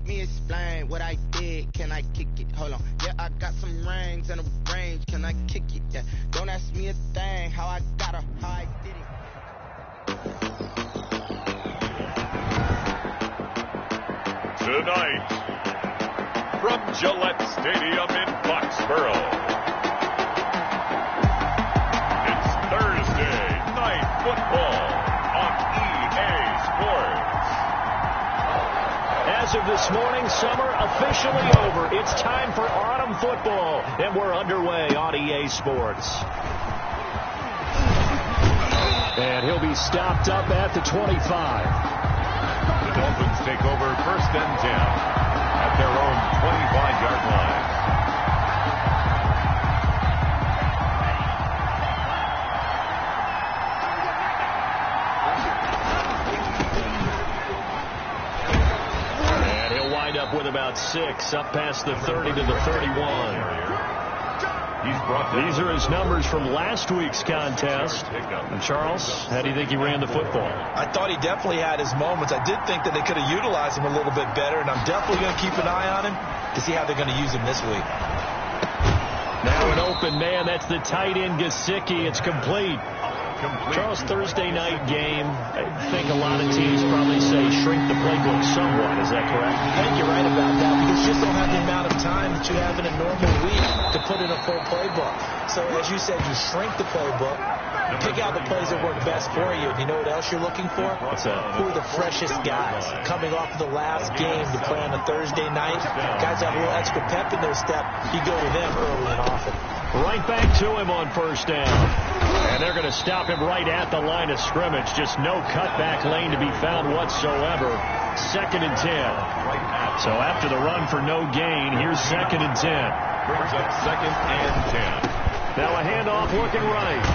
me explain what I did. Can I kick it? Hold on. Yeah, I got some rings and a range. Can I kick it? Yeah. Don't ask me a thing. How I got her, how I did it. Tonight, from Gillette Stadium in Foxborough, it's Thursday Night Football on EA Sports. As of this morning, summer officially over. It's time for autumn football, and we're underway on EA Sports. And he'll be stopped up at the 25. The Dolphins take over 1st and 10 at their own 25-yard line. And he'll wind up with about 6, up past the 30 to the 31. These are his numbers from last week's contest. And Charles, how do you think he ran the football? I thought he definitely had his moments. I did think that they could have utilized him a little bit better, and I'm definitely going to keep an eye on him to see how they're going to use him this week. Now an open man. That's the tight end, Gesicki. It's complete. Charles, Thursday night game. I think a lot of teams probably say shrink the playbook somewhat. Is that correct? I think you're right about that, because you just don't have the amount of time that you have in a normal week to put in a full playbook. So, as you said, you shrink the playbook, pick out the plays that work best for you. And you know what else you're looking for? What's that? Who are the freshest guys coming off of the last game to play on a Thursday night? Guys that have a little extra pep in their step, you go to them early and often. Right back to him on 1st down. And they're going to stop him right at the line of scrimmage. Just no cutback lane to be found whatsoever. 2nd and 10. So after the run for no gain, here's 2nd and 10. Brings up 2nd and 10. Now a handoff looking right.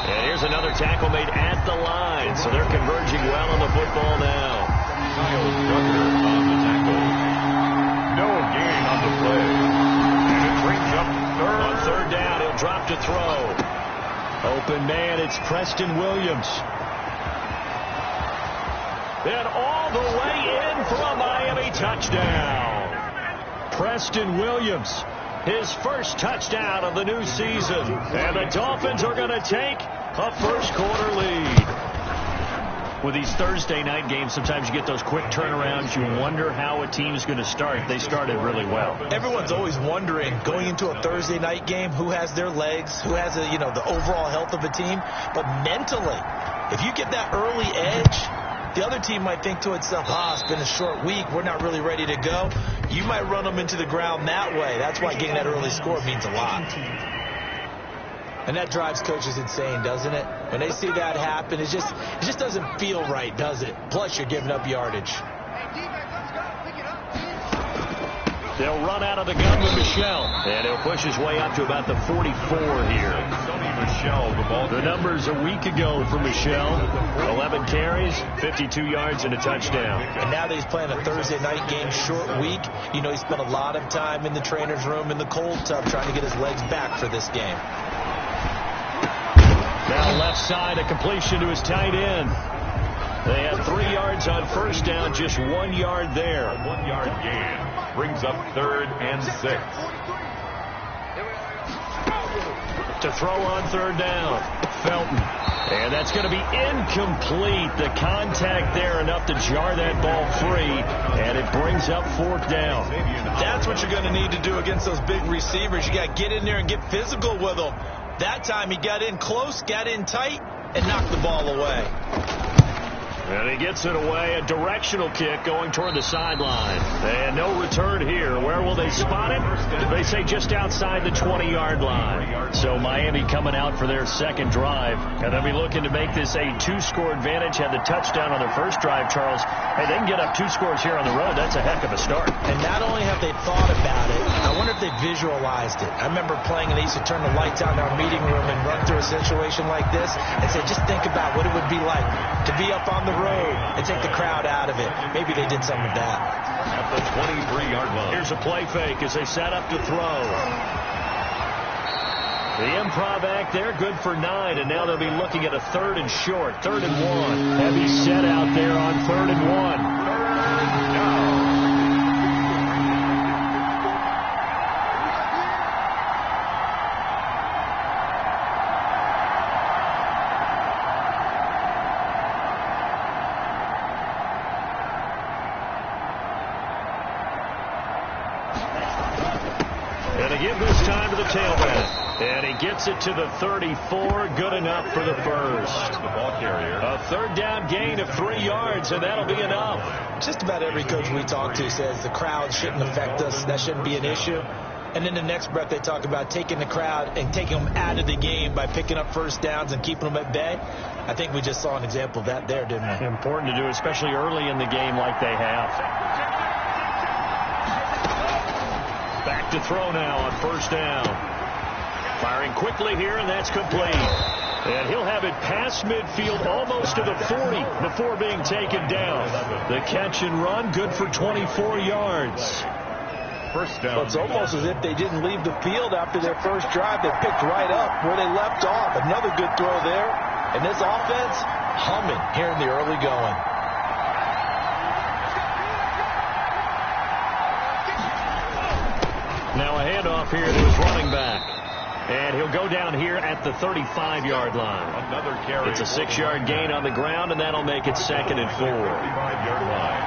And here's another tackle made at the line. So they're converging well on the football now. Kyle Drucker on the tackle. No gain on the play. And it brings up 3rd. On 3rd down, he'll drop to throw. Open man, it's Preston Williams. And all the way in for a Miami touchdown. Preston Williams, his first touchdown of the new season. And the Dolphins are going to take a first-quarter lead. With these Thursday night games, sometimes you get those quick turnarounds. You wonder how a team's going to start. They started really well. Everyone's always wondering, going into a Thursday night game, who has their legs, who has the overall health of a team. But mentally, if you get that early edge, the other team might think to itself, it's been a short week, we're not really ready to go. You might run them into the ground that way. That's why getting that early score means a lot. And that drives coaches insane, doesn't it? When they see that happen, it just doesn't feel right, does it? Plus, you're giving up yardage. They'll run out of the gun with Michelle. And he'll push his way up to about the 44 here. The numbers a week ago for Michelle. 11 carries, 52 yards, and a touchdown. And now that he's playing a Thursday night game, short week, he spent a lot of time in the trainer's room in the cold tub trying to get his legs back for this game. Now left side, a completion to his tight end. They had 3 yards on 1st down, just 1 yard there. A 1-yard gain brings up 3rd and 6. To throw on 3rd down, Felton. And that's going to be incomplete. The contact there enough to jar that ball free, and it brings up 4th down. That's what you're going to need to do against those big receivers. You got to get in there and get physical with them. That time he got in close, got in tight, and knocked the ball away. And he gets it away. A directional kick going toward the sideline. And no return here. Where will they spot it? They say just outside the 20-yard line. So Miami coming out for their second drive. And they'll be looking to make this a 2-score advantage. Had the touchdown on their first drive, Charles. Hey, they can get up 2 scores here on the road. That's a heck of a start. And not only have they thought about it, I wonder if they visualized it. I remember playing, and they used to turn the lights on in our meeting room and run through a situation like this and say, just think about what it would be like to be up on the road and take the crowd out of it. Maybe they did some of that. At the 23-yard line. Here's a play fake as they set up to throw. The improv act there, good for 9, and now they'll be looking at a 3rd and short, 3rd and 1. Heavy set out there on 3rd and 1. Going to give this time to the tailback. And he gets it to the 34. Good enough for the first. The ball carrier. A third down gain of 3 yards, and that'll be enough. Just about every coach we talk to says the crowd shouldn't affect us. That shouldn't be an issue. And in the next breath, they talk about taking the crowd and taking them out of the game by picking up first downs and keeping them at bay. I think we just saw an example of that there, didn't we? Important to do, especially early in the game like they have. Back to throw now on first down. Firing quickly here, and that's complete. And he'll have it past midfield almost to the 40 before being taken down. The catch and run, good for 24 yards. First down. Well, it's almost as if they didn't leave the field after their first drive. They picked right up where they left off. Another good throw there. And this offense humming here in the early going. Now a handoff here to his running back. And he'll go down here at the 35-yard line. Another carry. It's a 6-yard gain on the ground, and that'll make it 2nd and 4. 35-yard line.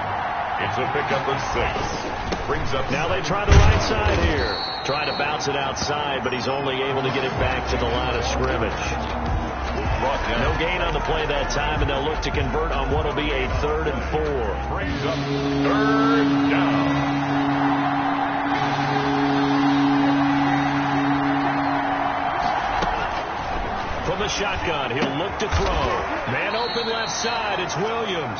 It's a pickup of 6. Brings up. Now they try the right side here. Try to bounce it outside, but he's only able to get it back to the line of scrimmage. No gain on the play that time, and they'll look to convert on what will be a 3rd and 4. Brings up 3rd down. From the shotgun, he'll look to throw. Man open left side, it's Williams.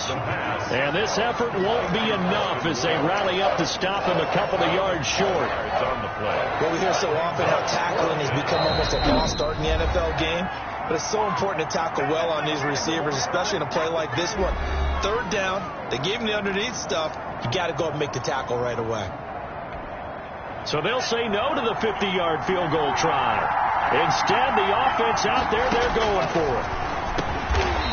And this effort won't be enough as they rally up to stop him a couple of yards short. It's on the play. Well, we hear so often how tackling has become almost a lost art in the NFL game. But it's so important to tackle well on these receivers, especially in a play like this one. 3rd down, they gave him the underneath stuff. You got to go up and make the tackle right away. So they'll say no to the 50-yard field goal try. Instead, the offense out there, they're going for it.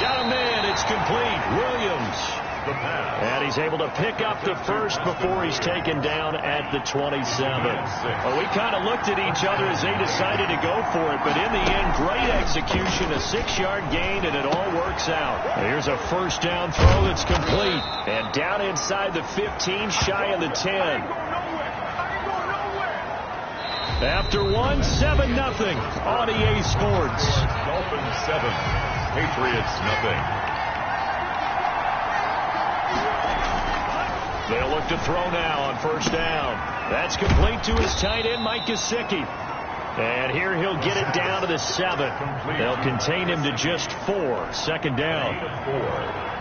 Got a man, it's complete. Williams. The pass. And he's able to pick up the first before he's taken down at the 27. Well, we kind of looked at each other as they decided to go for it, but in the end, great execution, a 6-yard gain, and it all works out. Here's a first down throw that's complete. And down inside the 15, shy of the 10. After 1, 7-0 on EA Sports. Dolphins 7, Patriots nothing. They'll look to throw now on first down. That's complete to his tight end, Mike Gesicki. And here he'll get it down to the 7. They'll contain him to just 4. 2nd down. 4.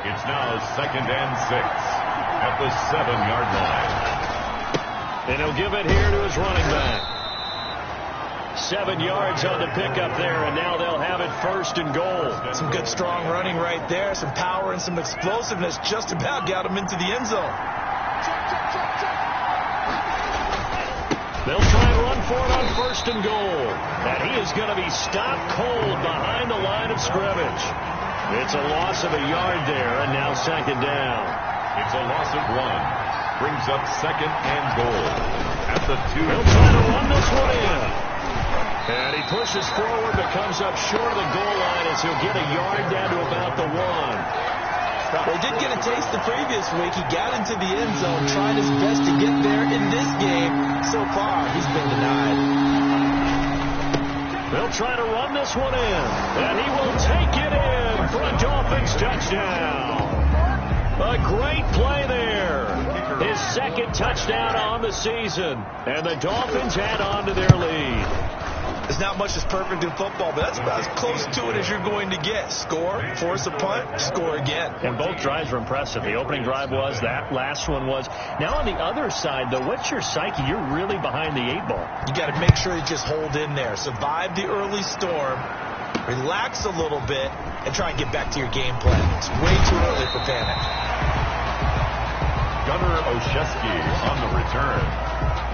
It's now 2nd and 6 at the 7-yard line. And he'll give it here to his running back. 7 yards on the pickup there, and now they'll have it 1st and goal. Some good strong running right there, some power and some explosiveness just about got him into the end zone. They'll try and run for it on 1st and goal. And he is going to be stopped cold behind the line of scrimmage. It's a loss of a yard there, and now 2nd down. It's a loss of 1. Brings up 2nd and goal at the 2. He'll try to run this one in. And he pushes forward, but comes up short of the goal line as he'll get a yard down to about the 1. They did get a taste the previous week. He got into the end zone, tried his best to get there in this game. So far, he's been denied. They'll try to run this one in, and he will take it in for a Dolphins touchdown. A great play there. His 2nd touchdown on the season, and the Dolphins add on to their lead. There's not much that's perfect in football, but that's about as close to it as you're going to get. Score, force a punt, score again. And both drives were impressive. The opening drive was, that last one was. Now on the other side, though, what's your psyche? You're really behind the 8 ball. You got to make sure you just hold in there. Survive the early storm, relax a little bit, and try and get back to your game plan. It's way too early for panic. Gunnar Olszewski on the return.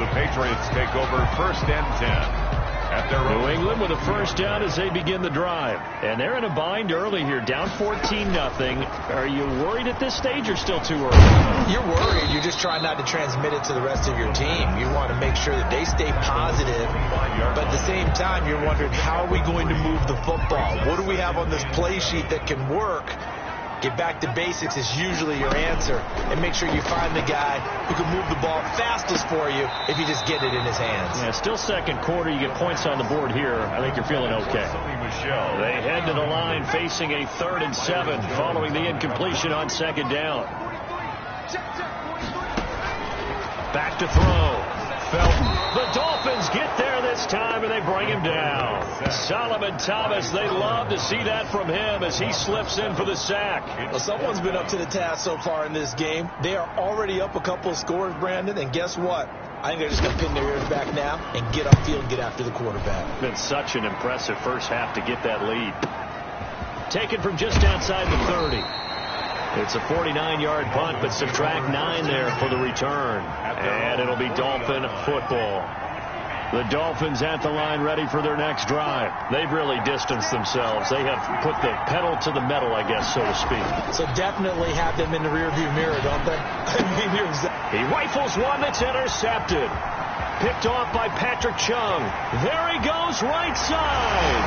The Patriots take over 1st and 10. New England with a first down as they begin the drive. And they're in a bind early here, down 14-0. Are you worried at this stage or still too early? You're worried. You're just trying not to transmit it to the rest of your team. You want to make sure that they stay positive. But at the same time, you're wondering, how are we going to move the football? What do we have on this play sheet that can work? Get back to basics is usually your answer. And make sure you find the guy who can move the ball fastest for you if you just get it in his hands. Yeah, still second quarter. You get points on the board here. I think you're feeling okay. They head to the line facing a 3rd and 7 following the incompletion on 2nd down. Back to throw. Felton. The Dolphins get there this time, and they bring him down. Solomon Thomas, they love to see that from him as he slips in for the sack. Well, someone's been up to the task so far in this game. They are already up a couple of scores, Brandon, and guess what? I think they're just going to pin their ears back now and get upfield and get after the quarterback. Been such an impressive first half to get that lead. Taken from just outside the 30. It's a 49-yard punt, but subtract 9 there for the return. And it'll be Dolphin football. The Dolphins at the line ready for their next drive. They've really distanced themselves. They have put the pedal to the metal, I guess, so to speak. So definitely have them in the rearview mirror, don't they? He rifles one that's intercepted. Picked off by Patrick Chung. There he goes, right side.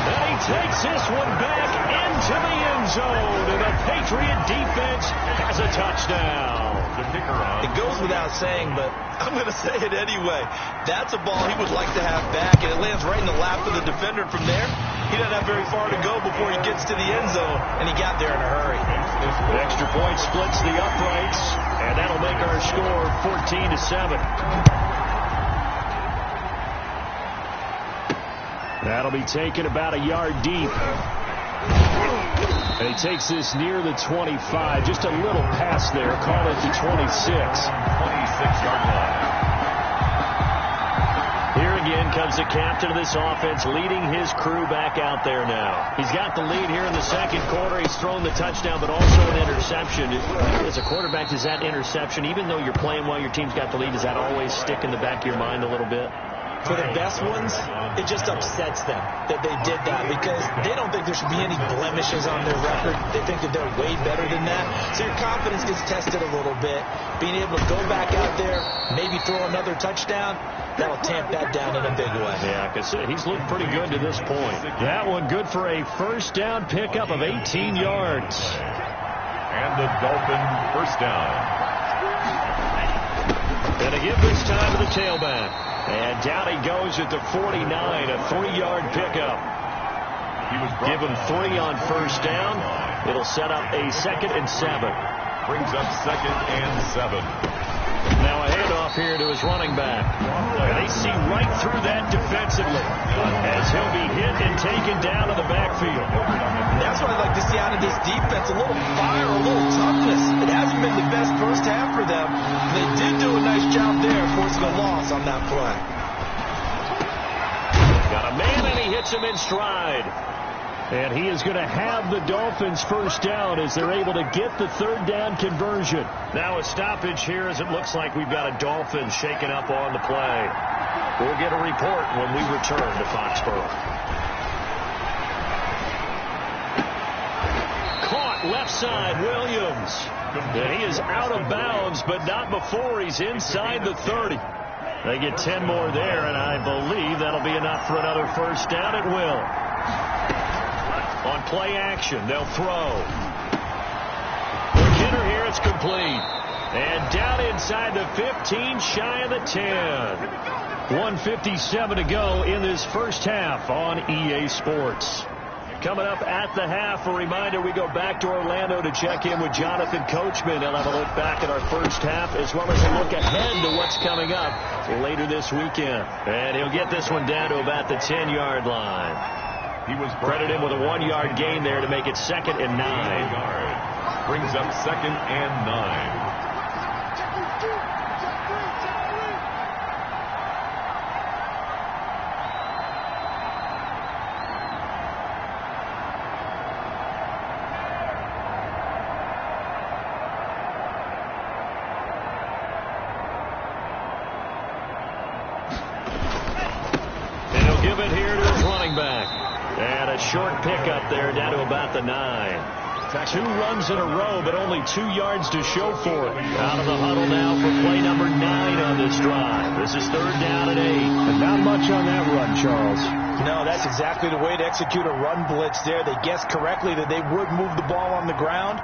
And he takes this one back into the end zone. And the Patriot defense has a touchdown. It goes without saying, but I'm going to say it anyway. That's a ball he would like to have back, and it lands right in the lap of the defender. From there, he doesn't have very far to go before he gets to the end zone, and he got there in a hurry. The extra point splits the uprights, and that'll make our score 14-7. That'll be taken about a yard deep. And he takes this near the 25. Just a little pass there. Call it the 26. 26-yard line. Here again comes the captain of this offense, leading his crew back out there now. He's got the lead here in the second quarter. He's thrown the touchdown, but also an interception. As a quarterback, does that interception, even though you're playing while your team's got the lead, does that always stick in the back of your mind a little bit? For the best ones, it just upsets them that they did that because they don't think there should be any blemishes on their record. They think that they're way better than that. So your confidence gets tested a little bit. Being able to go back out there, maybe throw another touchdown, that'll tamp that down in a big way. Yeah, because he's looked pretty good to this point. That one good for a first down pickup of 18 yards. And the Dolphin first down. And a give this time to the tailback. And down he goes at the 49, a 3-yard pickup. Give him 3 on first down. It'll set up a 2nd and 7. Brings up 2nd and 7. Now a handoff here to his running back. And they see right through that defensively as he'll be hit and taken down to the backfield. That's what I'd like to see out of this defense. A little fire, a little toughness. It hasn't been the best first half for them. They did do a nice job there forcing a loss on that play. Got a man and he hits him in stride. And he is going to have the Dolphins first down as they're able to get the 3rd down conversion. Now a stoppage here as it looks like we've got a Dolphin shaken up on the play. We'll get a report when we return to Foxborough. Caught left side, Williams. And he is out of bounds, but not before he's inside the 30. They get 10 more there, and I believe that'll be enough for another first down. It will. On play action, they'll throw. Hitter here, it's complete. And down inside the 15, shy of the 10. 1:57 to go in this first half on EA Sports. Coming up at the half, a reminder, we go back to Orlando to check in with Jonathan Coachman. He'll have a look back at our first half as well as a look ahead to what's coming up later this weekend. And he'll get this one down to about the 10-yard line. He was credited him with a 1-yard gain there to make it 2nd and 9. Brings up 2nd and 9. And he'll give it here to his running back. And a short pickup there down to about the 9. 2 runs in a row, but only 2 yards to show for it. Out of the huddle now for play number 9 on this drive. This is 3rd down and 8. And not much on that run, Charles. No, that's exactly the way to execute a run blitz there. They guessed correctly that they would move the ball on the ground,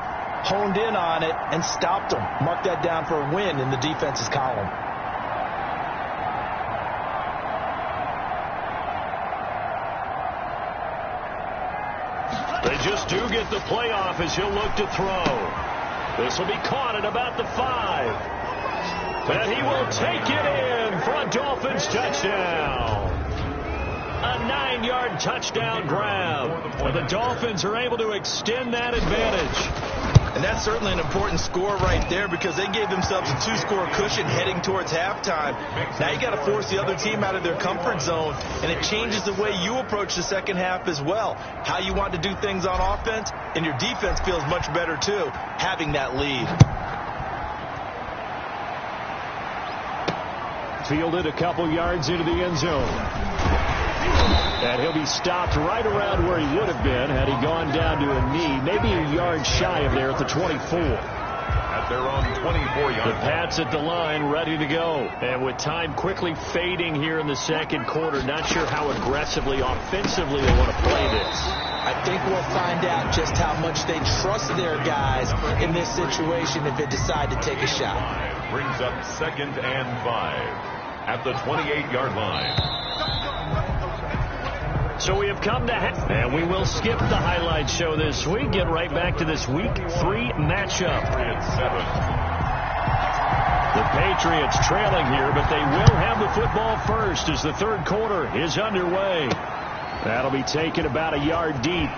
honed in on it, and stopped them. Mark that down for a win in the defense's column. They just do get the playoff as he'll look to throw. This will be caught at about the 5. And he will take it in for a Dolphins touchdown. A 9-yard touchdown grab. And the Dolphins are able to extend that advantage. And that's certainly an important score right there because they gave themselves a 2-score cushion heading towards halftime. Now you got to force the other team out of their comfort zone, and it changes the way you approach the second half as well. How you want to do things on offense, and your defense feels much better too, having that lead. Fielded a couple yards into the end zone. And he'll be stopped right around where he would have been had he gone down to a knee, maybe a yard shy of there at the 24. At their own 24-yard. The Pats at the line, ready to go. And with time quickly fading here in the second quarter, not sure how aggressively, offensively they want to play this. I think we'll find out just how much they trust their guys in this situation if they decide to take a shot. Brings up 2nd and 5 at the 28-yard line. So we have come to and we will skip the highlight show this week. Get right back to this week 3 matchup. The Patriots trailing here, but they will have the football first as the third quarter is underway. That'll be taken about a yard deep.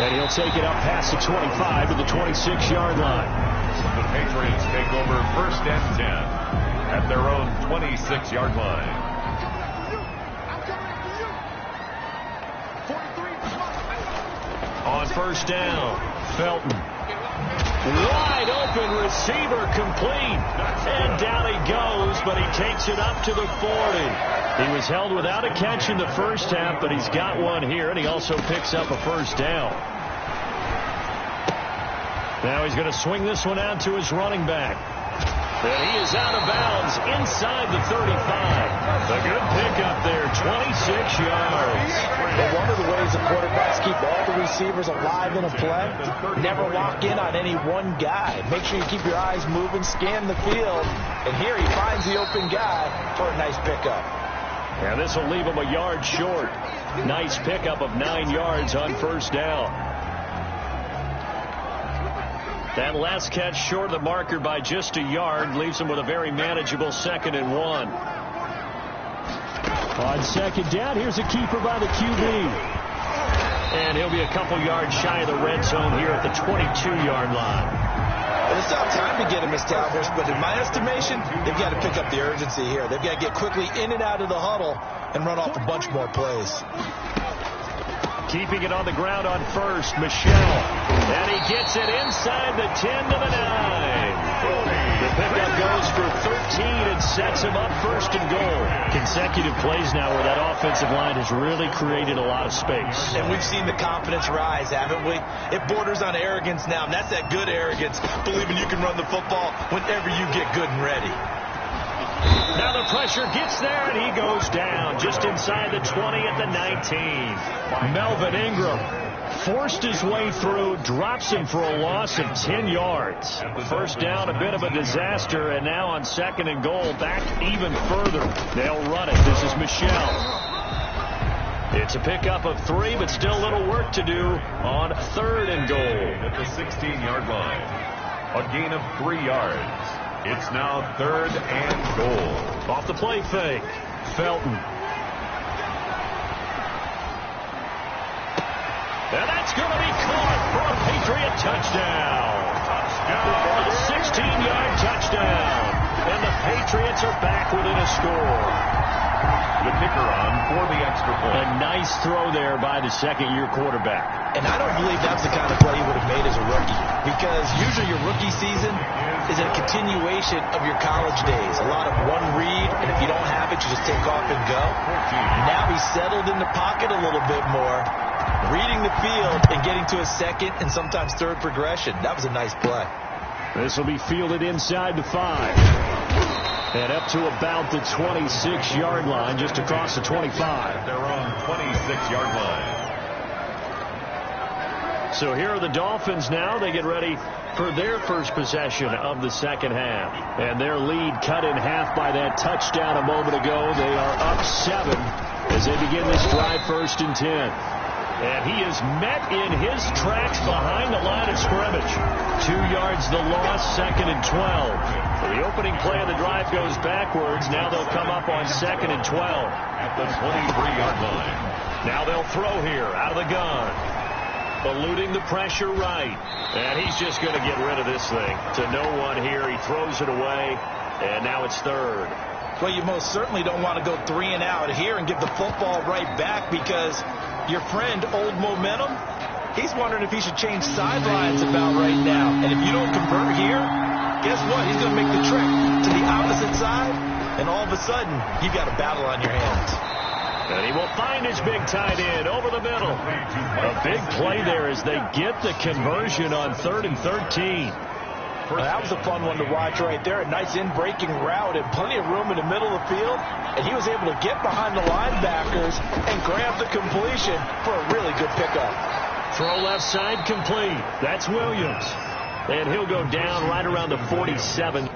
And he'll take it up past the 25 to the 26-yard line. The Patriots take over 1st and 10 at their own 26-yard line. On 1st down, Felton. Wide open receiver complete. And down he goes, but he takes it up to the 40. He was held without a catch in the first half, but he's got one here, and he also picks up a 1st down. Now he's going to swing this one out to his running back. And he is out of bounds inside the 35. A good pickup there, 26 yards. Well, one of the ways the quarterbacks keep all the receivers alive in a play, never lock in on any one guy. Make sure you keep your eyes moving, scan the field, and here he finds the open guy for a nice pickup. And this will leave him a yard short. Nice pickup of 9 yards on 1st down. That last catch short of the marker by just a yard leaves him with a very manageable 2nd and 1. On 2nd down, here's a keeper by the QB. And he'll be a couple yards shy of the red zone here at the 22-yard line. Well, it's not time to get him established, but in my estimation, they've got to pick up the urgency here. They've got to get quickly in and out of the huddle and run off a bunch more plays. Keeping it on the ground on 1st, Michelle. And he gets it inside the 10 to the 9. The pickup goes for 13 and sets him up 1st and goal. Consecutive plays now where that offensive line has really created a lot of space. And we've seen the confidence rise, haven't we? It borders on arrogance now, and that's that good arrogance, believing you can run the football whenever you get good and ready. Now the pressure gets there, and he goes down just inside the 20 at the 19. Melvin Ingram forced his way through, drops him for a loss of 10 yards. 1st down, a bit of a disaster, and now on 2nd and goal, back even further. They'll run it. This is Michelle. It's a pickup of 3, but still a little work to do on 3rd and goal. At the 16-yard line, a gain of 3 yards. It's now 3rd and goal. Off the play fake, Felton. And that's going to be caught for a Patriot touchdown. A 16-yard touchdown. And the Patriots are back within a score. The kicker on for the extra point. A nice throw there by the 2nd-year quarterback. And I don't believe that's the kind of play he would have made as a rookie, because usually your rookie season is a continuation of your college days. A lot of one read, and if you don't have it, you just take off and go. Now he's settled in the pocket a little bit more, reading the field and getting to a 2nd and sometimes 3rd progression. That was a nice play. This will be fielded inside the 5. And up to about the 26-yard line, just across the 25. At their own 26-yard line. So here are the Dolphins now. They get ready for their first possession of the second half. And their lead cut in half by that touchdown a moment ago. They are up 7 as they begin this drive, 1st and 10. And he is met in his tracks behind the line of scrimmage. 2 yards the loss, 2nd and 12. So the opening play of the drive goes backwards. Now they'll come up on 2nd and 12. At the 23-yard line. Now they'll throw here out of the gun. Eluding the pressure right. And he's just going to get rid of this thing. To no one here. He throws it away. And now it's 3rd. Well, you most certainly don't want to go 3 and out here and give the football right back, because your friend, Old Momentum, he's wondering if he should change sidelines about right now. And if you don't convert here, guess what? He's going to make the trip to the opposite side, and all of a sudden, you've got a battle on your hands. And he will find his big tight end over the middle. A big play there as they get the conversion on 3rd and 13. Well, that was a fun one to watch right there. A nice in-breaking route and plenty of room in the middle of the field. And he was able to get behind the linebackers and grab the completion for a really good pickup. Throw left side complete. That's Williams. And he'll go down right around the 47.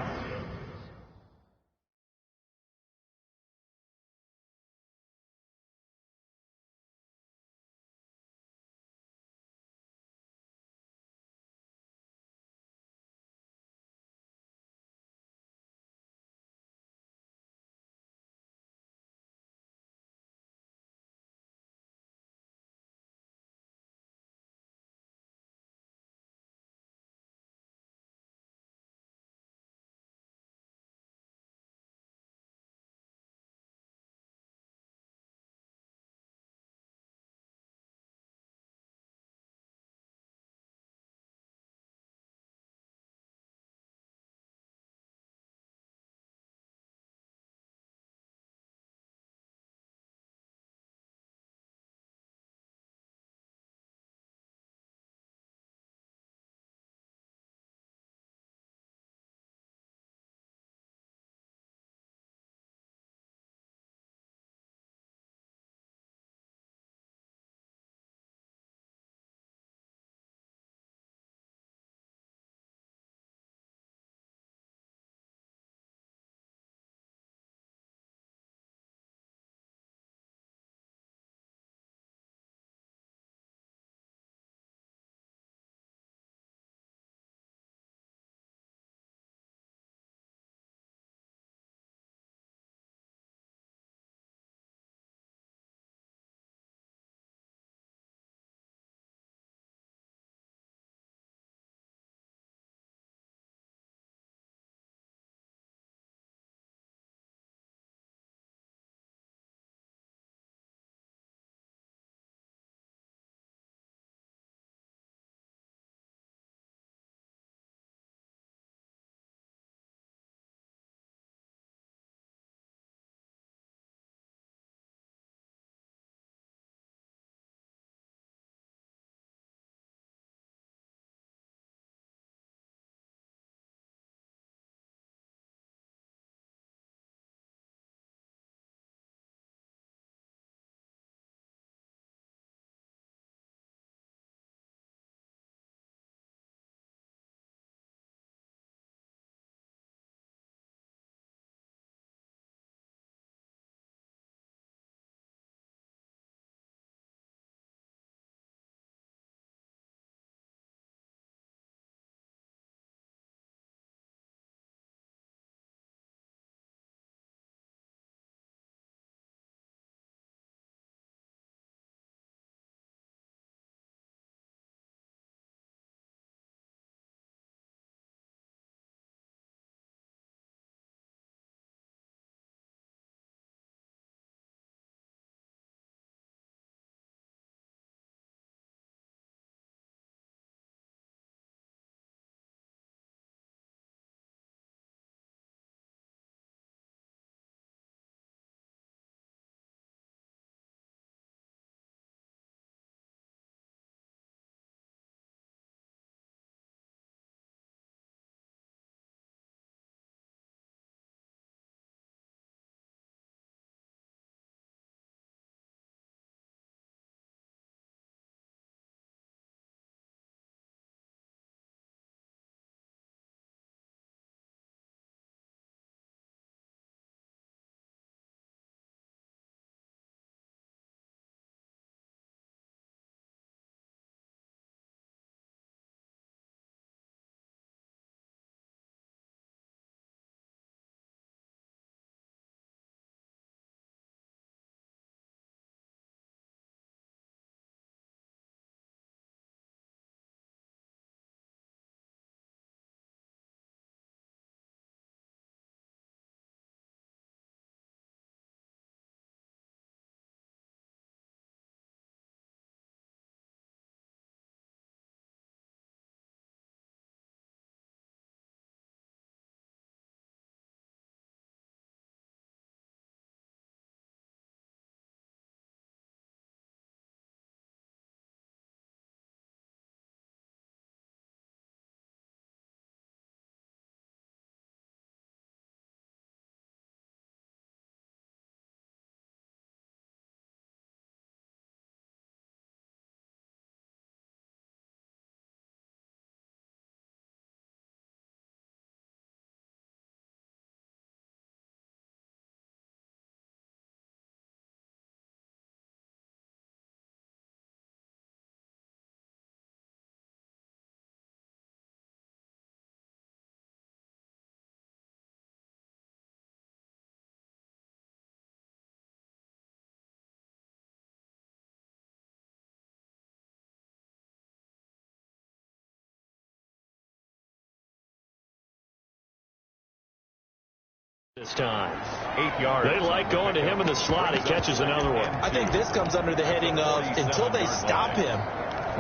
this time. 8 yards. They like going to him in the slot. He catches another one. I think this comes under the heading of until they stop him,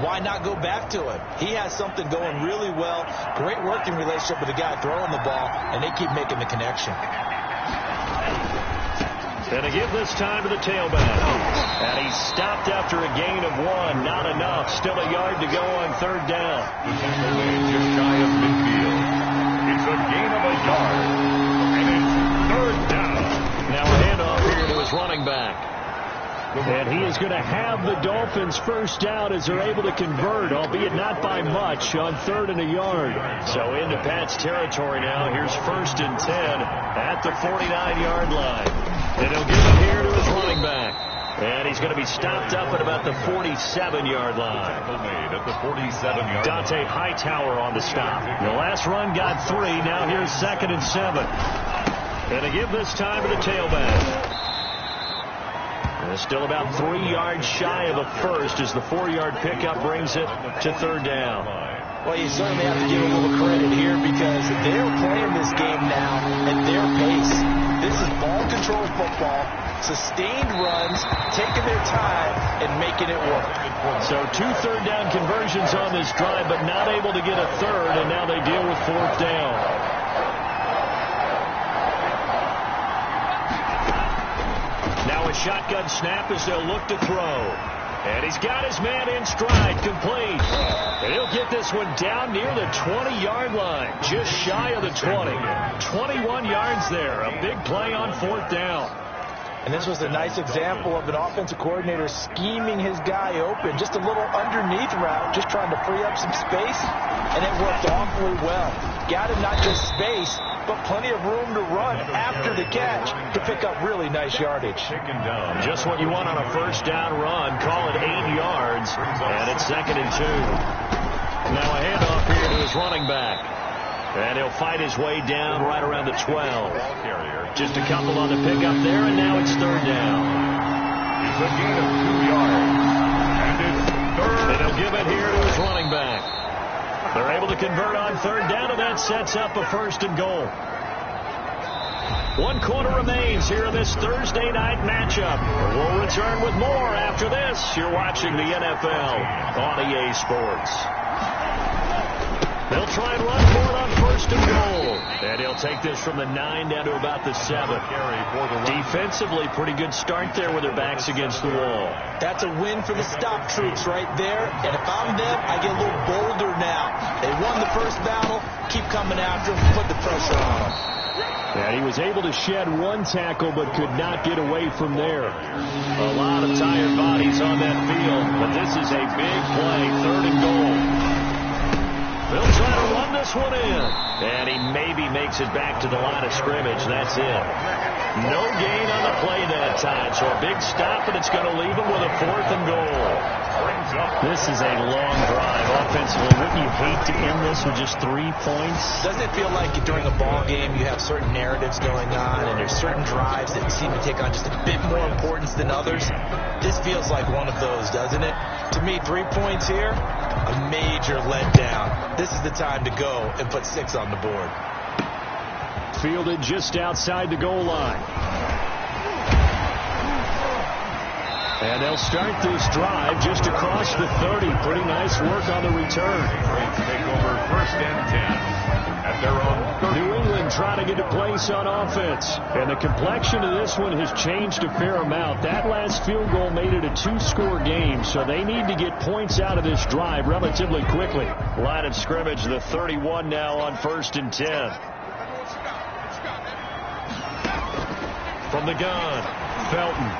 why not go back to him? He has something going really well. Great working relationship with the guy throwing the ball, and they keep making the connection. And they give this time to the tailback. And he's stopped after a gain of 1. Not enough. Still a yard to go on third down. Just shy of midfield. It's a gain of a yard. And it's third down. Now a handoff here to his running back. And he is going to have the Dolphins first down as they're able to convert, albeit not by much, on 3rd and a yard. So into Pat's territory now. Here's 1st and 10 at the 49-yard line. And he'll give it here to his running back. And he's going to be stopped up at about the 47-yard line. Tackle made at the 47-yard line. Dante Hightower on the stop. The last run got 3. Now here's 2nd and 7. And they give this time to the tailback. And still about 3 yards shy of a first as the 4-yard pickup brings it to third down. Well, you certainly have to give a little credit here because they're playing this game now at their pace. This is ball control football, sustained runs, taking their time and making it work. So 2 third down conversions on this drive, but not able to get a third, and now they deal with 4th down. Now a shotgun snap as they'll look to throw. And he's got his man in stride, complete. And he'll get this one down near the 20-yard line, just shy of the 20. 21 yards there, a big play on 4th down. And this was a nice example of an offensive coordinator scheming his guy open, just a little underneath route, just trying to free up some space, and it worked awfully well. Got him not just space, but plenty of room to run after the catch to pick up really nice yardage. Just what you want on a first down run. Call it 8 yards, and it's 2nd and 2. Now a handoff here to his running back. And he'll fight his way down right around the 12. Just a couple on the pickup there, and now it's 3rd down. It's a gain of 2 yards. And it's 3rd. And he'll give it here to his running back. They're able to convert on 3rd down, and that sets up a 1st and goal. 1 quarter remains here in this Thursday night matchup. We'll return with more after this. You're watching the NFL on EA Sports. They'll try and run for it on 1st and goal. And he'll take this from the 9 down to about the 7. Defensively, pretty good start there with their backs against the wall. That's a win for the stop troops right there. And if I'm them, I get a little bolder now. They won the first battle. Keep coming after them. Put the pressure on them. And he was able to shed 1 tackle but could not get away from there. A lot of tired bodies on that field. But this is a big play. 3rd and goal. They'll try to run this one in. And he maybe makes it back to the line of scrimmage. That's it. No gain on the play that time. So a big stop, and it's going to leave him with a 4th and goal. This is a long drive offensively. Wouldn't you hate to end this with just 3 points? Doesn't it feel like during a ball game you have certain narratives going on and there's certain drives that seem to take on just a bit more importance than others? This feels like one of those, doesn't it? To me, 3 points here, a major letdown. This is the time to go and put 6 on the board. Fielded just outside the goal line. And they'll start this drive just across the 30. Pretty nice work on the return. Take over 1st and 10 at their own 30. New England trying to get a place on offense. And the complexion of this one has changed a fair amount. That last field goal made it a 2-score game, so they need to get points out of this drive relatively quickly. Line of scrimmage, the 31 now on 1st and 10. From the gun, Felton.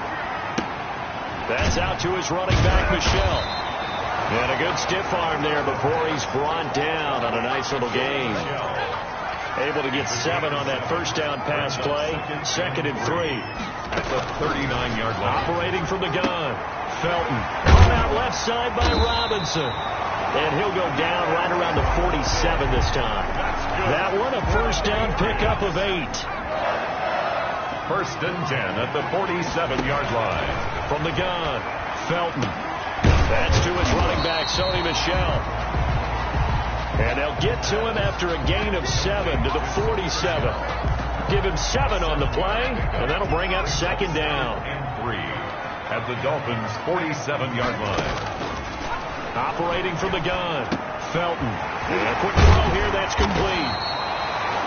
That's out to his running back, Michelle. And a good stiff arm there before he's brought down on a nice little gain. Able to get 7 on that first down pass play. 2nd and 3. That's a 39-yard line. Operating from the gun, Felton. Caught out left side by Robinson. And he'll go down right around the 47 this time. That one, a first down pickup of 8. 1st and 10 at the 47-yard line. From the gun, Felton. That's to his running back, Sony Michel. And they'll get to him after a gain of 7 to the 47. Give him 7 on the play, and that'll bring up second down. And 3 at the Dolphins' 47-yard line. Operating from the gun, Felton. And a quick throw here, that's complete.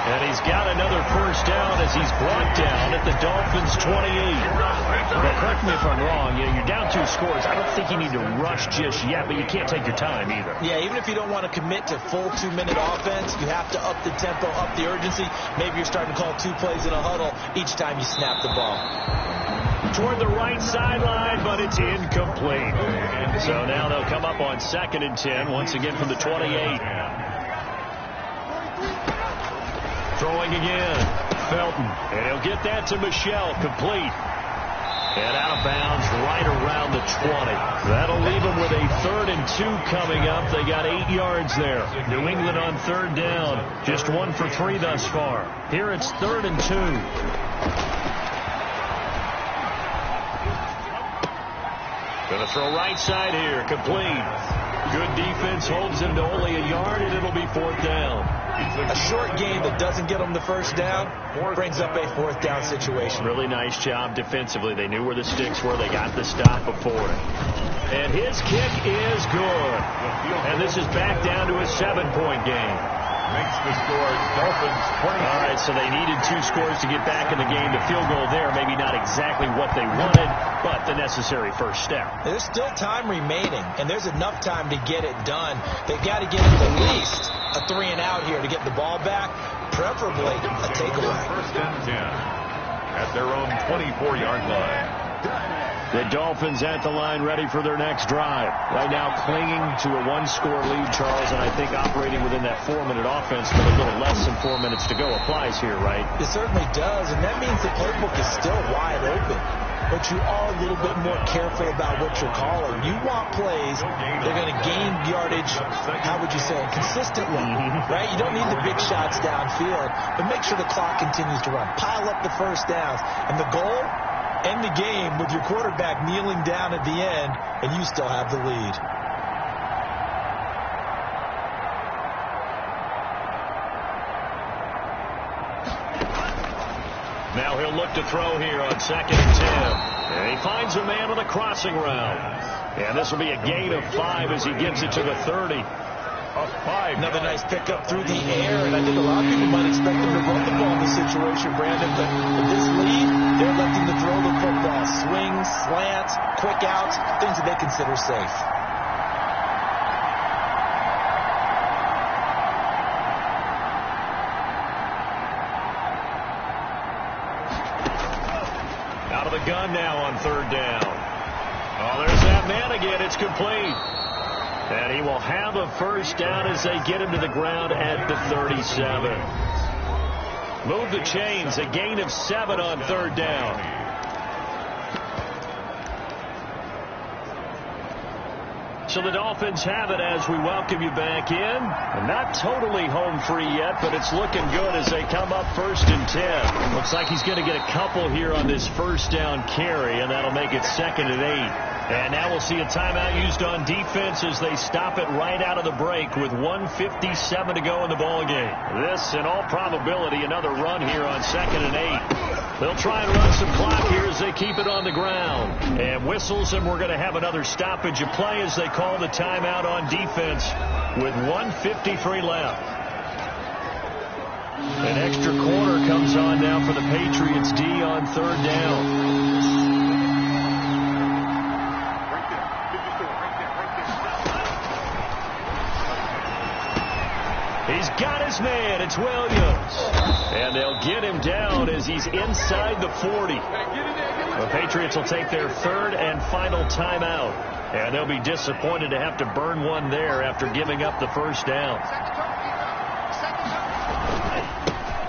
And he's got another first down as he's brought down at the Dolphins' 28. But correct me if I'm wrong, you're down 2 scores. I don't think you need to rush just yet, but you can't take your time either. Yeah, even if you don't want to commit to full 2-minute offense, you have to up the tempo, up the urgency. Maybe you're starting to call 2 plays in a huddle each time you snap the ball. Toward the right sideline, but it's incomplete. So now they'll come up on 2nd and 10, once again from the 28. Throwing again, Felton, and he'll get that to Michelle, complete. And out of bounds right around the 20. That'll leave them with a 3rd and 2 coming up. They got 8 yards there. New England on 3rd down, just 1 for 3 thus far. Here it's 3rd and 2. Gonna throw right side here, complete. Good defense holds him to only a yard, and it'll be 4th down. A short game that doesn't get them the first down brings up a 4th down situation. Really nice job defensively. They knew where the sticks were. They got the stop before it. And his kick is good. And this is back down to a 7-point game. Makes the score Dolphins 20. All right, so they needed 2 scores to get back in the game. The field goal there, maybe not exactly what they wanted, but the necessary first step. There's still time remaining, and there's enough time to get it done. They've got to get at least a 3 and out here to get the ball back, preferably a takeaway. 1st and 10 at their own 24-yard line. The Dolphins at the line, ready for their next drive. Right now clinging to a 1-score lead, Charles, and I think operating within that 4-minute offense, but a little less than 4 minutes to go applies here, right? It certainly does, and that means the playbook is still wide open. But you are a little bit more careful about what you're calling. You want plays, they're going to gain yardage, how would you say, consistently, right? You don't need the big shots downfield, but make sure the clock continues to run. Pile up the first downs, and the goal, end the game with your quarterback kneeling down at the end, and you still have the lead. Now he'll look to throw here on 2nd and 10. And he finds a man on the crossing route. And this will be a gain of 5 as he gets it to the 30. Another nice pickup through the air, and I think a lot of people might expect them to run the ball in this situation, Brandon, but with this lead, they're electing to throw the football. Swings, slants, quick outs, things that they consider safe. Out of the gun now on 3rd down. Oh, there's that man again. It's complete. And he will have a first down as they get him to the ground at the 37. Move the chains. A gain of 7 on 3rd down. So the Dolphins have it as we welcome you back in. Not totally home free yet, but it's looking good as they come up 1st and 10. Looks like he's going to get a couple here on this first down carry, and that'll make it 2nd and 8. And now we'll see a timeout used on defense as they stop it right out of the break with 1:57 to go in the ballgame. This, in all probability, another run here on 2nd and 8. They'll try and run some clock here as they keep it on the ground. And whistles, and we're going to have another stoppage of play as they call the timeout on defense with 1:53 left. An extra corner comes on now for the Patriots D on 3rd down. He's got his man. It's Williams. And they'll get him down as he's inside the 40. The Patriots will take their 3rd and final timeout. And they'll be disappointed to have to burn one there after giving up the first down.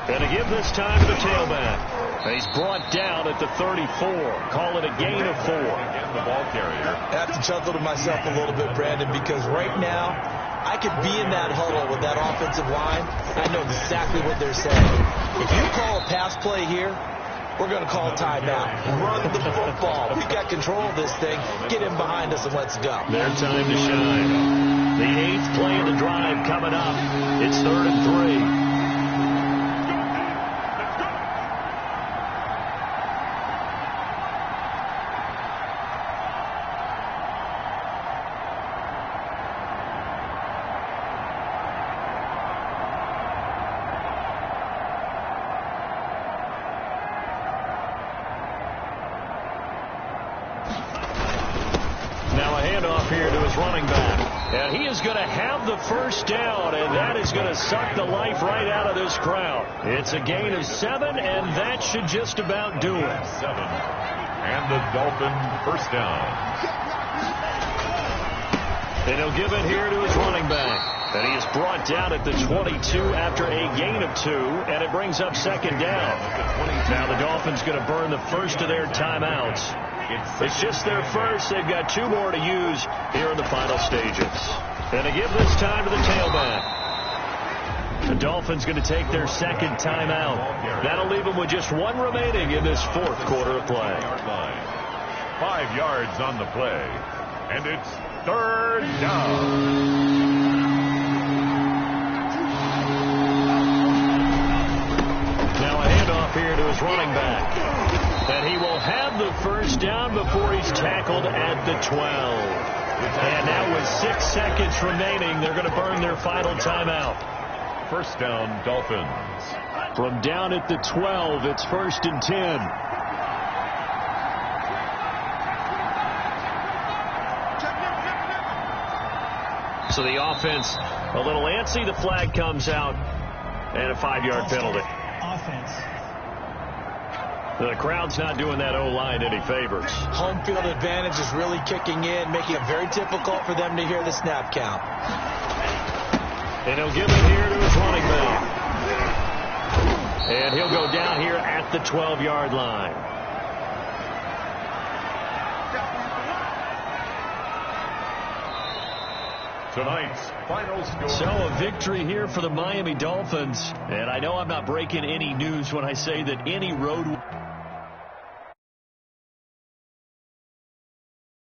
And to give this time to the tailback. He's brought down at the 34. Call it a gain of 4. Again, the ball carrier. I have to chuckle to myself a little bit, Brandon, because right now I could be in that huddle with that offensive line. I know exactly what they're saying. If you call a pass play here, we're going to call a timeout. Run the football. We've got control of this thing. Get him behind us and let's go. Their time to shine. The 8th play of the drive coming up. It's 3rd and 3. off here to his running back. And he is going to have the first down, and that is going to suck the life right out of this crowd. It's a gain of 7, and that should just about do it. 7. And the Dolphin first down. And he'll give it here to his running back. And he is brought down at the 22 after a gain of 2, and it brings up second down. Now the Dolphins going to burn the first of their timeouts. It's just their first. They've got 2 more to use here in the final stages. And to give this time to the tailback. The Dolphins going to take their second timeout. That'll leave them with just 1 remaining in this 4th quarter of play. 5 yards on the play. And it's third down. Now a handoff here to his running back. And he will have the first down before he's tackled at the 12. And now with 6 seconds remaining, they're going to burn their final timeout. First down, Dolphins. From down at the 12, it's 1st and 10. So the offense a little antsy. The flag comes out, and a 5-yard penalty. Offense. The crowd's not doing that O-line any favors. Home field advantage is really kicking in, making it very difficult for them to hear the snap count. And he'll give it here to his running back. And he'll go down here at the 12-yard line. Tonight's final score. So a victory here for the Miami Dolphins. And I know I'm not breaking any news when I say that any road